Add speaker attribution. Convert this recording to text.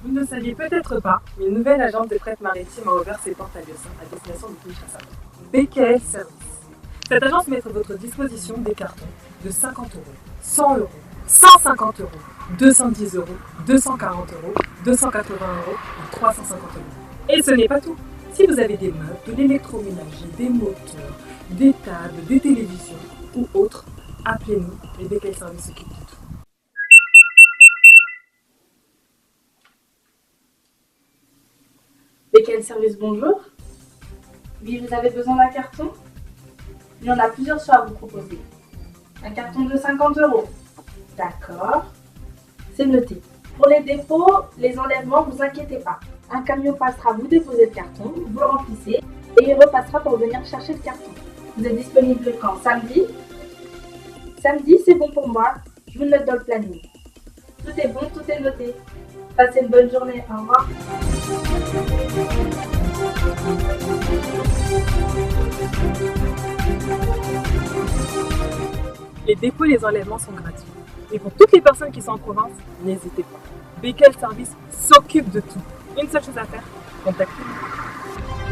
Speaker 1: Vous ne le saviez peut-être pas, mais une nouvelle agence de prêt maritime a ouvert ses portes à Lieusaint à destination de Kinshasa. BKL Service. Cette agence met à votre disposition des cartons de 50 euros, 100 euros, 150 euros, 210 euros, 240 euros, 280 euros et 350 euros. Et ce n'est pas tout. Si vous avez des meubles, de l'électroménager, des moteurs, des tables, des télévisions ou autres, appelez-nous et BKL Service s'occupe de tout.
Speaker 2: BKL Service, bonjour. Oui, vous avez besoin d'un carton? Il y en a plusieurs choix à vous proposer. Un carton de 50 euros. D'accord. C'est noté. Pour les dépôts, les enlèvements, vous inquiétez pas. Un camion passera vous déposer le carton, vous le remplissez et il repassera pour venir chercher le carton. Vous êtes disponible quand? Samedi? Samedi, c'est bon pour moi. Je vous le note dans le planning. Tout est bon, tout est noté. Passez une bonne journée. Au revoir.
Speaker 1: Les dépôts et les enlèvements sont gratuits. Et pour toutes les personnes qui sont en province, n'hésitez pas. BKL Service s'occupe de tout. Une seule chose à faire, contactez-nous.